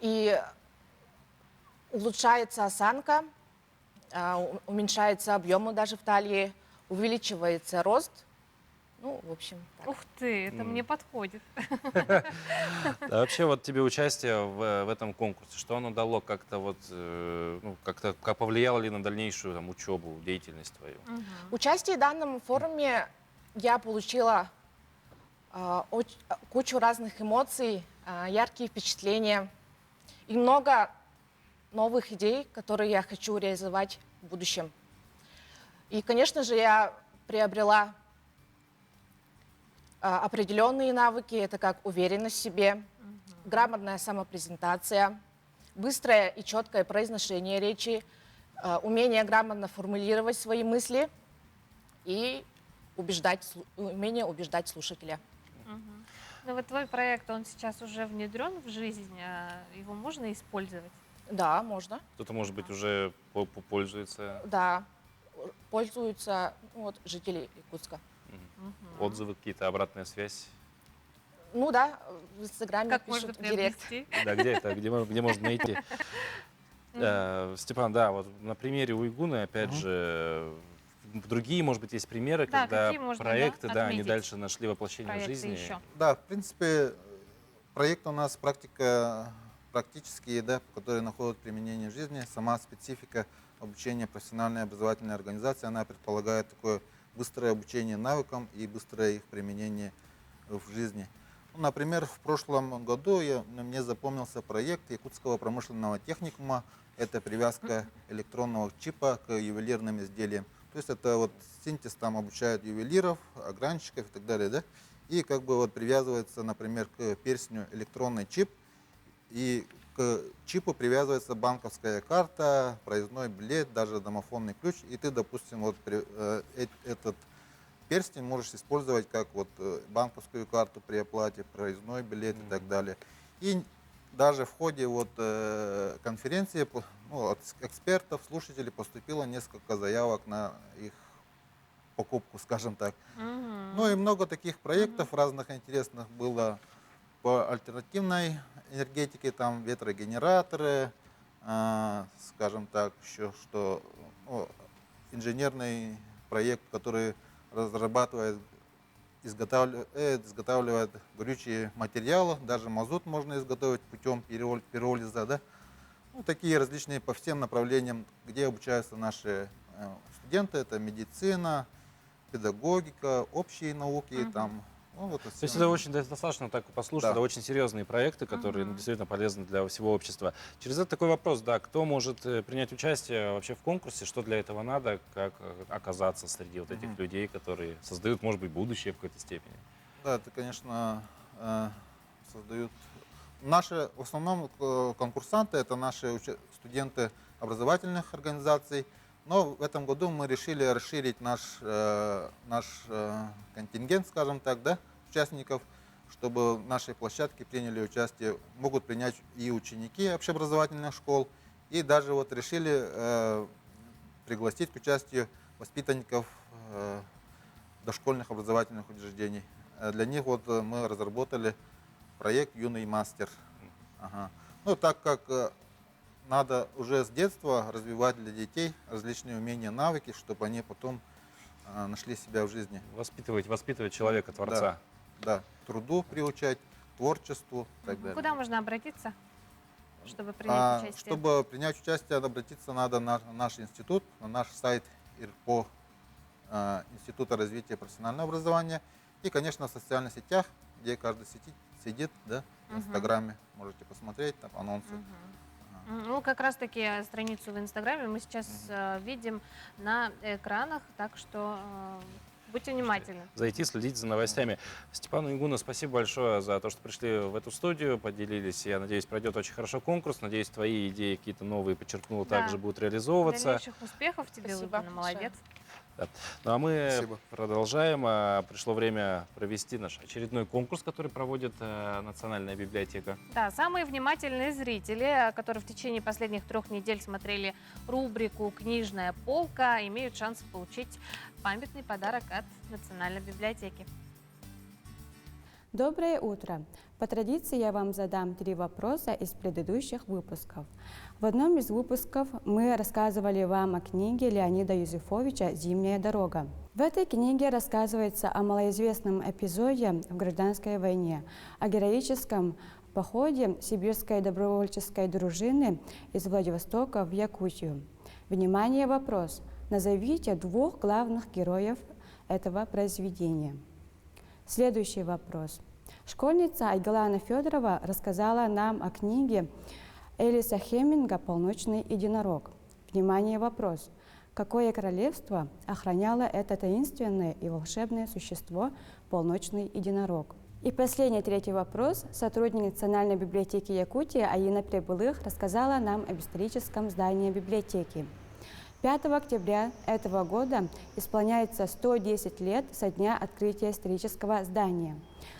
И улучшается осанка, уменьшается объемы даже в талии, увеличивается рост. Ну, в общем, так. Ух ты, это мне подходит. А вообще вот тебе участие в этом конкурсе, что оно дало как-то вот, ну, как-то повлияло ли на дальнейшую там учебу, деятельность твою? Участие в данном форуме я получила кучу разных эмоций, яркие впечатления и много новых идей, которые я хочу реализовать в будущем. И, конечно же, я приобрела определенные навыки, это как уверенность в себе, грамотная самопрезентация, быстрое и четкое произношение речи, умение грамотно формулировать свои мысли и умение убеждать слушателя. Ну вот твой проект, он сейчас уже внедрен в жизнь, его можно использовать? Да, можно. Кто-то, может быть, уже пользуется? Да, пользуются вот, жители Якутска. Отзывы какие-то, обратная связь? Ну да, в Инстаграме как пишут можно директ. Да, где это? Где можно найти? Степан, да, вот на примере Уйгуны, опять же, другие, может быть, есть примеры, Да, когда какие можно, проекты, да, да, они отметить? дальше нашли воплощение в Проекты жизни. еще. Да, в принципе, проект у нас практические, да, которые находят применение в жизни. Сама специфика обучения профессиональной образовательной организации, она предполагает такое быстрое обучение навыкам и быстрое их применение в жизни. Ну, например, в прошлом году мне запомнился проект Якутского промышленного техникума. Это привязка электронного чипа к ювелирным изделиям. То есть это вот синтез, там обучают ювелиров, огранщиков и так далее, да? И как бы вот привязывается, например, к перстню электронный чип, и к чипу привязывается банковская карта, проездной билет, даже домофонный ключ, и ты, допустим, вот этот перстень можешь использовать как вот банковскую карту при оплате, проездной билет и так далее. И даже в ходе вот конференции от экспертов, слушателей поступило несколько заявок на их покупку, скажем так. Ну и много таких проектов разных интересных было по альтернативной энергетике, там ветрогенераторы, скажем так, еще что инженерный проект, который разрабатывает, изготавливает горючие материалы, даже мазут можно изготовить путем пиролиза, да? Ну, такие различные по всем направлениям, где обучаются наши студенты, это медицина, педагогика, общие науки, там Ну, вот и То есть всё. это очень достаточно так послушать, Да. это очень серьезные проекты, которые действительно полезны для всего общества. Через это такой вопрос, да, кто может принять участие вообще в конкурсе, что для этого надо, как оказаться среди вот этих людей, которые создают, может быть, будущее в какой-то степени. Да, это, конечно, создают... Наши, в основном, конкурсанты — это наши студенты образовательных организаций, но в этом году мы решили расширить наш контингент, скажем так, да, участников, чтобы в нашей площадке приняли участие, могут принять и ученики общеобразовательных школ, и даже вот решили пригласить к участию воспитанников дошкольных образовательных учреждений. Для них вот мы разработали проект «Юный мастер». Ага. Ну, так как надо уже с детства развивать для детей различные умения, навыки, чтобы они потом нашли себя в жизни. Воспитывать человека, творца. Да, труду приучать, творчеству и так далее. Куда можно обратиться, чтобы принять участие? Чтобы принять участие, обратиться надо на наш институт, на наш сайт ИРПО, Института развития профессионального образования, и, конечно, в социальных сетях, где каждый сидит, да, в Инстаграме, можете посмотреть, там анонсы. Ну, как раз-таки страницу в Инстаграме мы сейчас видим на экранах, так что будьте внимательны. Зайти, следить за новостями. Степану Игуну спасибо большое за то, что пришли в эту студию, поделились. Я надеюсь, пройдет очень хорошо конкурс. Надеюсь, твои идеи какие-то новые, подчеркнула, Да. также будут реализовываться. Дальнейших успехов тебе, Спасибо Игуна, молодец. Да. Ну а мы Спасибо. продолжаем. Пришло время провести наш очередной конкурс, который проводит Национальная библиотека. Да, самые внимательные зрители, которые в течение последних 3 недель смотрели рубрику «Книжная полка», имеют шанс получить памятный подарок от Национальной библиотеки. Доброе утро! По традиции я вам задам 3 вопроса из предыдущих выпусков. В одном из выпусков мы рассказывали вам о книге Леонида Юзефовича «Зимняя дорога». В этой книге рассказывается о малоизвестном эпизоде в гражданской войне, о героическом походе сибирской добровольческой дружины из Владивостока в Якутию. Внимание, вопрос! Назовите 2 главных героев этого произведения. Следующий вопрос. Школьница Айгалана Федорова рассказала нам о книге Элиса Хеминга «Полночный единорог». Внимание, вопрос. Какое королевство охраняло это таинственное и волшебное существо «Полночный единорог»? И последний, 3-й вопрос. Сотрудник Национальной библиотеки Якутии Аина Прибылых рассказала нам об историческом здании библиотеки. 5 октября этого года исполняется 110 лет со дня открытия исторического здания.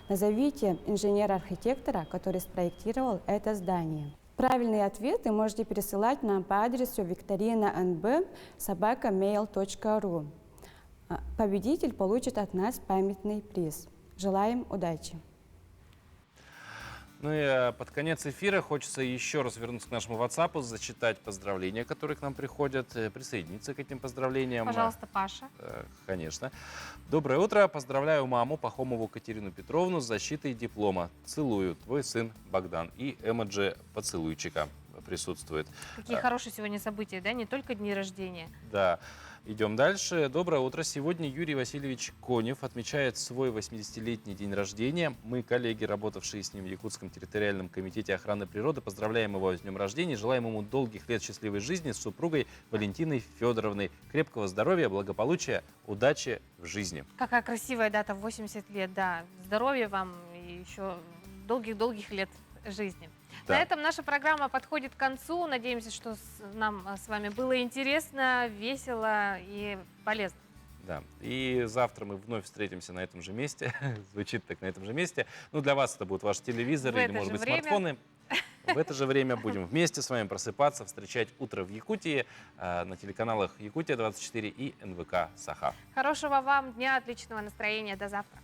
Назовите инженера-архитектора, который спроектировал это здание. Правильные ответы можете пересылать нам по адресу victorinanb@mail.ru. Победитель получит от нас памятный приз. Желаем удачи! Ну и под конец эфира хочется еще раз вернуться к нашему WhatsApp, зачитать поздравления, которые к нам приходят, присоединиться к этим поздравлениям. Пожалуйста, Паша. Конечно. Доброе утро. Поздравляю маму Пахомову Катерину Петровну с защитой диплома. Целую. Твой сын Богдан. И эмоджи поцелуйчика присутствует. Какие хорошие сегодня события, да? Не только дни рождения. Да. Идем дальше. Доброе утро. Сегодня Юрий Васильевич Конев отмечает свой 80-летний день рождения. Мы, коллеги, работавшие с ним в Якутском территориальном комитете охраны природы, поздравляем его с днем рождения. Желаем ему долгих лет счастливой жизни с супругой Валентиной Федоровной. Крепкого здоровья, благополучия, удачи в жизни. Какая красивая дата, 80 лет, да. Здоровья вам и еще долгих-долгих лет жизни. Да. На этом наша программа подходит к концу. Надеемся, что нам с вами было интересно, весело и полезно. Да. И завтра мы вновь встретимся на этом же месте. Звучит так, на этом же месте. Ну, для вас это будут ваши телевизоры или, может быть, смартфоны. В это же время будем вместе с вами просыпаться, встречать утро в Якутии на телеканалах Якутия-24 и НВК Саха. Хорошего вам дня, отличного настроения. До завтра.